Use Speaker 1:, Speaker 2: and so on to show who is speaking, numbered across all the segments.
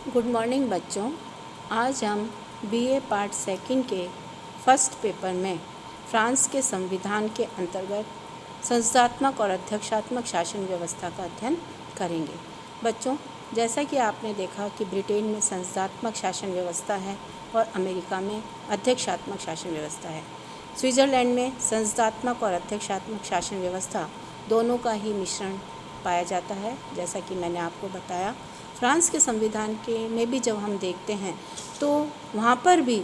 Speaker 1: Good morning बच्चों। आज हम बीए पार्ट सेकंड के फर्स्ट पेपर में फ्रांस के संविधान के अंतर्गत संस्थात्मक और अध्यक्षात्मक शासन व्यवस्था का अध्ययन करेंगे। बच्चों, जैसा कि आपने देखा कि ब्रिटेन में संस्थात्मक शासन व्यवस्था है और अमेरिका में अध्यक्षात्मक शासन व्यवस्था है। स्विट्ज़रलैंड में संस्थात्मक और अध्यक्षात्मक शासन व्यवस्था दोनों का ही मिश्रण पाया जाता है। जैसा कि मैंने आपको बताया, फ्रांस के संविधान के में भी जब हम देखते हैं तो वहाँ पर भी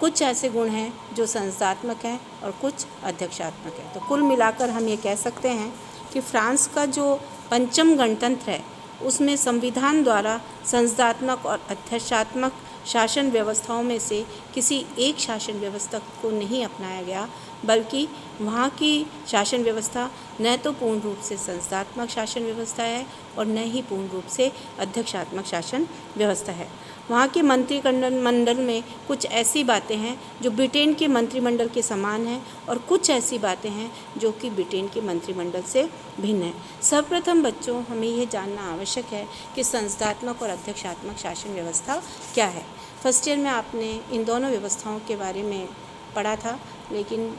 Speaker 1: कुछ ऐसे गुण हैं जो संस्थात्मक हैं और कुछ अध्यक्षात्मक हैं। तो कुल मिलाकर हम ये कह सकते हैं कि फ्रांस का जो पंचम गणतंत्र है उसमें संविधान द्वारा संस्थात्मक और अध्यक्षात्मक शासन व्यवस्थाओं में से किसी एक शासन व्यवस्था को नहीं अपनाया गया, बल्कि वहाँ की शासन व्यवस्था न तो पूर्ण रूप से संस्थात्मक शासन व्यवस्था है और न ही पूर्ण रूप से अध्यक्षात्मक शासन व्यवस्था है। वहाँ के मंत्रिमंडल में कुछ ऐसी बातें हैं जो ब्रिटेन के मंत्रिमंडल के समान हैं और कुछ ऐसी बातें हैं जो कि ब्रिटेन के मंत्रिमंडल से भिन्न हैं। सर्वप्रथम बच्चों, हमें ये जानना आवश्यक है कि संस्थात्मक और अध्यक्षात्मक शासन व्यवस्था क्या है। फर्स्ट ईयर में आपने इन दोनों व्यवस्थाओं के बारे में पढ़ा था, लेकिन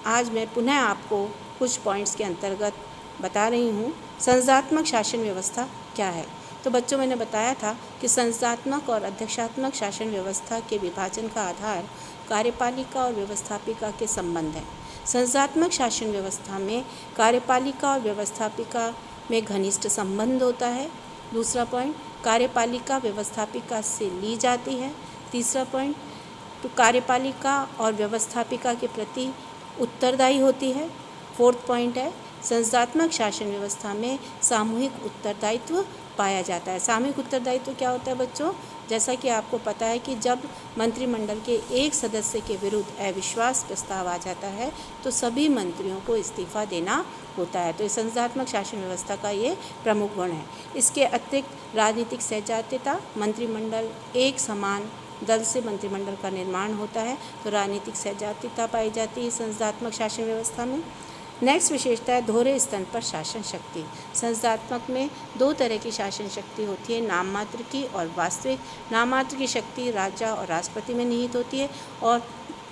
Speaker 1: आज मैं पुनः आपको कुछ पॉइंट्स के अंतर्गत बता रही हूँ। संस्थात्मक शासन व्यवस्था क्या है? तो बच्चों, मैंने बताया था कि संस्थात्मक और अध्यक्षात्मक शासन व्यवस्था के विभाजन का आधार कार्यपालिका और व्यवस्थापिका के संबंध है। संस्थात्मक शासन व्यवस्था में कार्यपालिका और व्यवस्थापिका में घनिष्ठ संबंध होता है। दूसरा पॉइंट, कार्यपालिका व्यवस्थापिका से ली जाती है। तीसरा पॉइंट, तो कार्यपालिका और व्यवस्थापिका के प्रति उत्तरदायी होती है। फोर्थ पॉइंट है, संस्थात्मक शासन व्यवस्था में सामूहिक उत्तरदायित्व पाया जाता है। सामूहिक उत्तरदायित्व क्या होता है बच्चों? जैसा कि आपको पता है कि जब मंत्रिमंडल के एक सदस्य के विरुद्ध अविश्वास प्रस्ताव आ जाता है तो सभी मंत्रियों को इस्तीफा देना होता है। तो इस संस्थात्मक शासन व्यवस्था का ये प्रमुख गुण है। इसके अतिरिक्त राजनीतिक सजातीयता, मंत्रिमंडल एक समान दल से मंत्रिमंडल का निर्माण होता है, तो राजनीतिक सजातीयता पाई जाती है संस्थात्मक शासन व्यवस्था में। नेक्स्ट विशेषता है दोहरे स्तर पर शासन शक्ति। संस्थात्मक में दो तरह की शासन शक्ति होती है, नाम मात्र की और वास्तविक। नाम मात्र की शक्ति राजा और राष्ट्रपति में निहित होती है और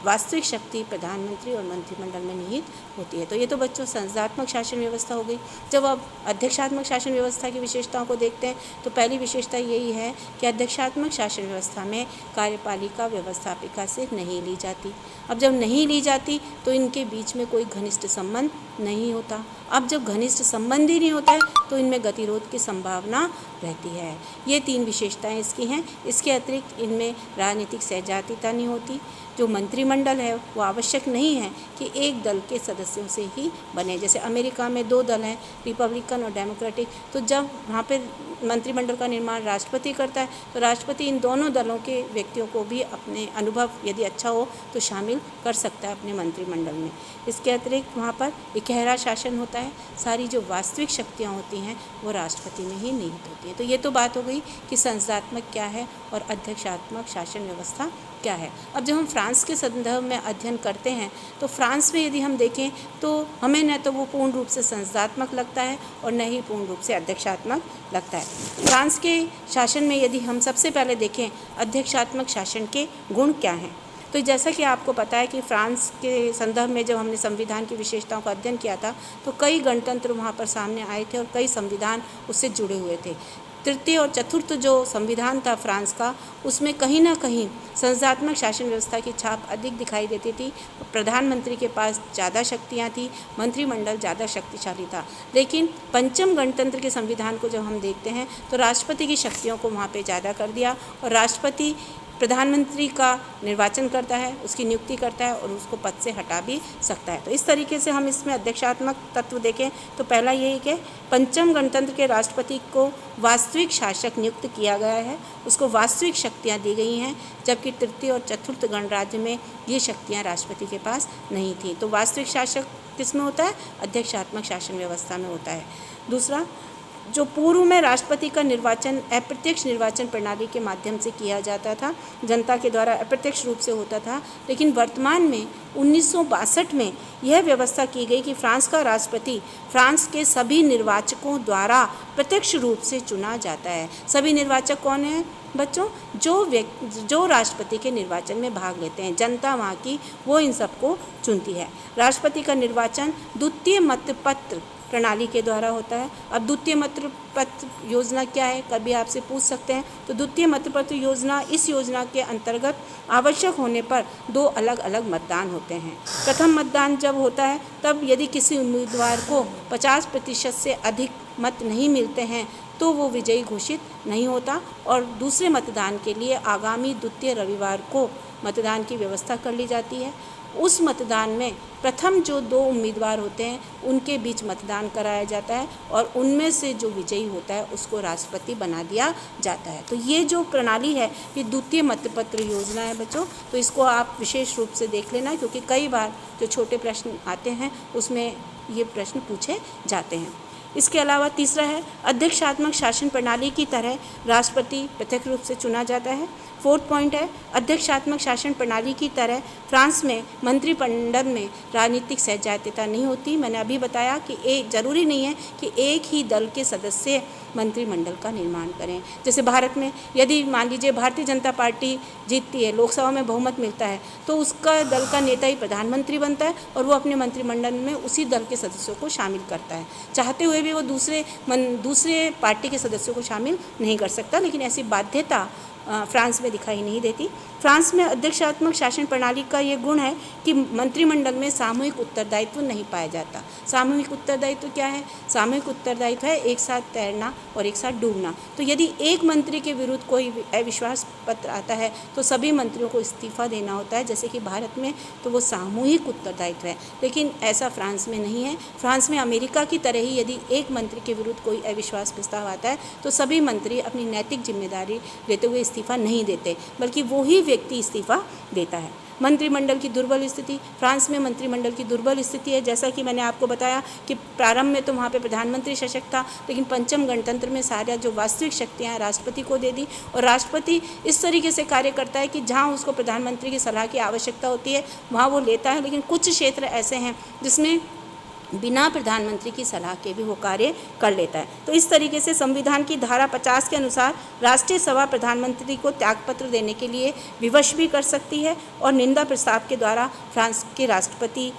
Speaker 1: वास्तविक शक्ति प्रधानमंत्री और मंत्रिमंडल में निहित होती है। तो ये तो बच्चों संस्थात्मक शासन व्यवस्था हो गई। जब आप अध्यक्षात्मक शासन व्यवस्था की विशेषताओं को देखते हैं तो पहली विशेषता यही है कि अध्यक्षात्मक शासन व्यवस्था में कार्यपालिका व्यवस्थापिका से नहीं ली जाती। अब जब नहीं ली जाती तो इनके बीच में कोई घनिष्ठ संबंध नहीं होता। अब जब घनिष्ठ संबंध ही नहीं होता है तो इनमें गतिरोध की संभावना रहती है। ये तीन विशेषताएं इसकी हैं। इसके अतिरिक्त इनमें राजनीतिक सहजातीयता नहीं होती। जो मंत्रिमंडल है वो आवश्यक नहीं है कि एक दल के सदस्यों से ही बने। जैसे अमेरिका में दो दल हैं, रिपब्लिकन और डेमोक्रेटिक, तो जब वहाँ पे मंत्रिमंडल का निर्माण राष्ट्रपति करता है तो राष्ट्रपति इन दोनों दलों के व्यक्तियों को भी अपने अनुभव यदि अच्छा हो तो शामिल कर सकता है अपने मंत्रिमंडल में। इसके अतिरिक्त वहाँ पर इकहरा शासन होता है। सारी जो वास्तविक शक्तियाँ होती हैं वो राष्ट्रपति में ही निहित होती हैं। तो ये तो बात हो गई कि संस्थात्मक क्या है और अध्यक्षात्मक शासन व्यवस्था क्या है। अब जब हम फ्रांस के संदर्भ में अध्ययन करते हैं तो फ्रांस में यदि हम देखें तो हमें न तो वो पूर्ण रूप से संस्थात्मक लगता है और न ही पूर्ण रूप से अध्यक्षात्मक लगता है। फ्रांस के शासन में यदि हम सबसे पहले देखें अध्यक्षात्मक शासन के गुण क्या हैं, तो जैसा कि आपको पता है कि फ्रांस के संदर्भ में जब हमने संविधान की विशेषताओं का अध्ययन किया था तो कई गणतंत्र वहाँ पर सामने आए थे और कई संविधान उससे जुड़े हुए थे। तृतीय और चतुर्थ जो संविधान था फ्रांस का, उसमें कहीं ना कहीं संस्थात्मक शासन व्यवस्था की छाप अधिक दिखाई देती थी। प्रधानमंत्री के पास ज़्यादा शक्तियाँ थी, मंत्रिमंडल ज़्यादा शक्तिशाली था। लेकिन पंचम गणतंत्र के संविधान को जब हम देखते हैं तो राष्ट्रपति की शक्तियों को वहाँ पे ज़्यादा कर दिया और राष्ट्रपति प्रधानमंत्री का निर्वाचन करता है, उसकी नियुक्ति करता है और उसको पद से हटा भी सकता है। तो इस तरीके से हम इसमें अध्यक्षात्मक तत्व देखें तो पहला यही कि पंचम गणतंत्र के राष्ट्रपति को वास्तविक शासक नियुक्त किया गया है, उसको वास्तविक शक्तियाँ दी गई हैं, जबकि तृतीय और चतुर्थ गणराज्य में ये शक्तियाँ राष्ट्रपति के पास नहीं थी। तो वास्तविक शासक किस में होता है? अध्यक्षात्मक शासन व्यवस्था में होता है। दूसरा, जो पूर्व में राष्ट्रपति का निर्वाचन अप्रत्यक्ष निर्वाचन प्रणाली के माध्यम से किया जाता था, जनता के द्वारा अप्रत्यक्ष रूप से होता था, लेकिन वर्तमान में 1962 में यह व्यवस्था की गई कि फ्रांस का राष्ट्रपति फ्रांस के सभी निर्वाचकों द्वारा प्रत्यक्ष रूप से चुना जाता है। सभी निर्वाचक कौन हैं बच्चों? जो राष्ट्रपति के निर्वाचन में भाग लेते हैं, जनता वहाँ की वो इन सबको चुनती है। राष्ट्रपति का निर्वाचन द्वितीय मतपत्र प्रणाली के द्वारा होता है। अब द्वितीय मतपत्र योजना क्या है, कभी आपसे पूछ सकते हैं। तो द्वितीय मतपत्र योजना, इस योजना के अंतर्गत आवश्यक होने पर 2 अलग अलग मतदान होते हैं। प्रथम मतदान जब होता है तब यदि किसी उम्मीदवार को 50% से अधिक मत नहीं मिलते हैं तो वो विजयी घोषित नहीं होता, और दूसरे मतदान के लिए आगामी द्वितीय रविवार को मतदान की व्यवस्था कर ली जाती है। उस मतदान में प्रथम जो 2 उम्मीदवार होते हैं उनके बीच मतदान कराया जाता है, और उनमें से जो विजयी होता है उसको राष्ट्रपति बना दिया जाता है। तो ये जो प्रणाली है ये द्वितीय मतपत्र योजना है बच्चों, तो इसको आप विशेष रूप से देख लेना, क्योंकि कई बार जो छोटे प्रश्न आते हैं उसमें ये प्रश्न पूछे जाते हैं। इसके अलावा तीसरा है अध्यक्षात्मक शासन प्रणाली की तरह राष्ट्रपति प्रत्यक्ष रूप से चुना जाता है। 4th पॉइंट है अध्यक्षात्मक शासन प्रणाली की तरह फ्रांस में मंत्रिमंडल में राजनीतिक सहजातीयता नहीं होती। मैंने अभी बताया कि जरूरी नहीं है कि एक ही दल के सदस्य मंत्रिमंडल का निर्माण करें। जैसे भारत में यदि मान लीजिए भारतीय जनता पार्टी जीतती है, लोकसभा में बहुमत मिलता है, तो उसका दल का नेता ही प्रधानमंत्री बनता है और वो अपने मंत्रिमंडल में उसी दल के सदस्यों को शामिल करता है। चाहते हुए भी वो दूसरे पार्टी के सदस्यों को शामिल नहीं कर सकता, लेकिन ऐसी बाध्यता फ्रांस में दिखाई नहीं देती। फ्रांस में अध्यक्षात्मक शासन प्रणाली का ये गुण है कि मंत्रिमंडल में सामूहिक उत्तरदायित्व नहीं पाया जाता। सामूहिक उत्तरदायित्व क्या है? सामूहिक उत्तरदायित्व है एक साथ तैरना और एक साथ डूबना। तो यदि एक मंत्री के विरुद्ध कोई अविश्वास पत्र आता है तो सभी मंत्रियों को इस्तीफा देना होता है, जैसे कि भारत में तो वो सामूहिक उत्तरदायित्व है, लेकिन ऐसा फ्रांस में नहीं है। फ्रांस में अमेरिका की तरह ही यदि एक मंत्री के विरुद्ध कोई अविश्वास प्रस्ताव आता है तो सभी मंत्री अपनी नैतिक जिम्मेदारी लेते हुए इस्तीफा नहीं देते, बल्कि वो ही व्यक्ति इस्तीफा देता है। मंत्रिमंडल की दुर्बल स्थिति, फ्रांस में मंत्रिमंडल की दुर्बल स्थिति है। जैसा कि मैंने आपको बताया कि प्रारंभ में तो वहाँ पे प्रधानमंत्री सशक्त था, लेकिन पंचम गणतंत्र में सारा जो वास्तविक शक्तियाँ राष्ट्रपति को दे दी, और राष्ट्रपति इस तरीके से कार्य करता है कि जहाँ उसको प्रधानमंत्री की सलाह की आवश्यकता होती है वहाँ वो लेता है, लेकिन कुछ क्षेत्र ऐसे हैं जिसमें बिना प्रधानमंत्री की सलाह के भी वो कार्य कर लेता है। तो इस तरीके से संविधान की धारा 50 के अनुसार राष्ट्रीय सभा प्रधानमंत्री को त्यागपत्र देने के लिए विवश भी कर सकती है, और निंदा प्रस्ताव के द्वारा फ्रांस के राष्ट्रपति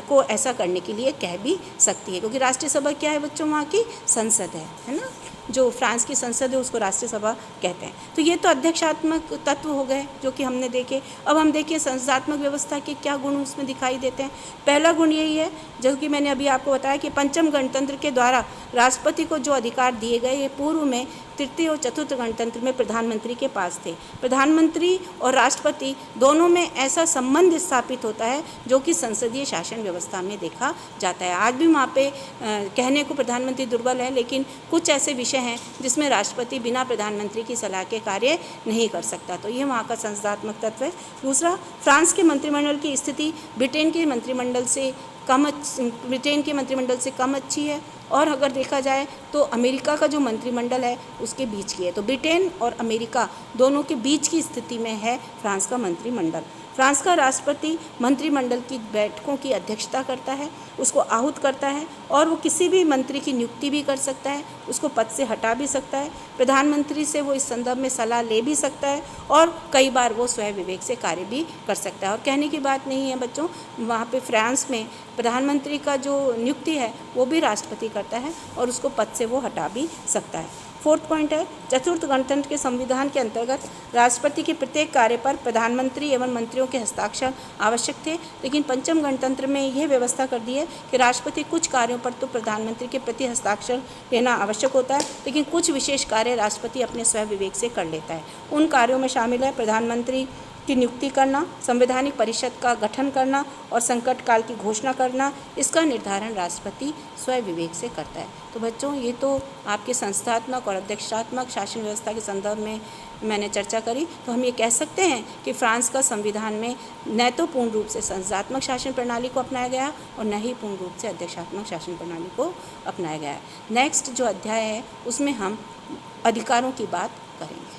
Speaker 1: को ऐसा करने के लिए कह भी सकती है, क्योंकि राष्ट्रीय सभा क्या है बच्चों? वहाँ की संसद है ना। जो फ्रांस की संसद है उसको राष्ट्रीय सभा कहते हैं। तो ये तो अध्यक्षात्मक तत्व हो गए जो कि हमने देखे। अब हम देखिए संसदात्मक व्यवस्था के क्या गुण उसमें दिखाई देते हैं। पहला गुण यही है जो कि मैंने अभी आपको बताया कि पंचम गणतंत्र के द्वारा राष्ट्रपति को जो अधिकार दिए गए ये पूर्व में तृतीय और चतुर्थ गणतंत्र में प्रधानमंत्री के पास थे। प्रधानमंत्री और राष्ट्रपति दोनों में ऐसा संबंध स्थापित होता है जो कि संसदीय शासन व्यवस्था में देखा जाता है। आज भी वहाँ पे कहने को प्रधानमंत्री दुर्बल है, लेकिन कुछ ऐसे विषय हैं जिसमें राष्ट्रपति बिना प्रधानमंत्री की सलाह के कार्य नहीं कर सकता। तो ये वहाँ का संसदात्मक तत्व है। दूसरा, फ्रांस के मंत्रिमंडल की स्थिति ब्रिटेन के मंत्रिमंडल से कम अच्छी है, और अगर देखा जाए तो अमेरिका का जो मंत्रिमंडल है उसके बीच की है। तो ब्रिटेन और अमेरिका दोनों के बीच की स्थिति में है फ्रांस का मंत्रिमंडल। फ्रांस का राष्ट्रपति मंत्रिमंडल की बैठकों की अध्यक्षता करता है, उसको आहूत करता है, और वो किसी भी मंत्री की नियुक्ति भी कर सकता है, उसको पद से हटा भी सकता है। प्रधानमंत्री से वो इस संदर्भ में सलाह ले भी सकता है, और कई बार वो स्वयं विवेक से कार्य भी कर सकता है। और कहने की बात नहीं है बच्चों, वहाँ पे फ्रांस में प्रधानमंत्री का जो नियुक्ति है वो भी राष्ट्रपति करता है, और उसको पद से वो हटा भी सकता है। 4th पॉइंट है चतुर्थ गणतंत्र के संविधान के अंतर्गत राष्ट्रपति के प्रत्येक कार्य पर प्रधानमंत्री एवं मंत्रियों के हस्ताक्षर आवश्यक थे, लेकिन पंचम गणतंत्र में यह व्यवस्था कर दी है कि राष्ट्रपति कुछ कार्यों पर तो प्रधानमंत्री के प्रति हस्ताक्षर लेना आवश्यक होता है, लेकिन कुछ विशेष कार्य राष्ट्रपति अपने स्वयं विवेक से कर लेता है। उन कार्यों में शामिल है प्रधानमंत्री की नियुक्ति करना, संवैधानिक परिषद का गठन करना और संकट काल की घोषणा करना, इसका निर्धारण राष्ट्रपति स्वयं विवेक से करता है। तो बच्चों, ये तो आपके संस्थात्मक और अध्यक्षात्मक शासन व्यवस्था के संदर्भ में मैंने चर्चा करी। तो हम ये कह सकते हैं कि फ्रांस का संविधान में न तो पूर्ण रूप से संस्थात्मक शासन प्रणाली को अपनाया गया और न ही पूर्ण रूप से अध्यक्षात्मक शासन प्रणाली को अपनाया गया है। नेक्स्ट जो अध्याय है उसमें हम अधिकारों की बात करेंगे।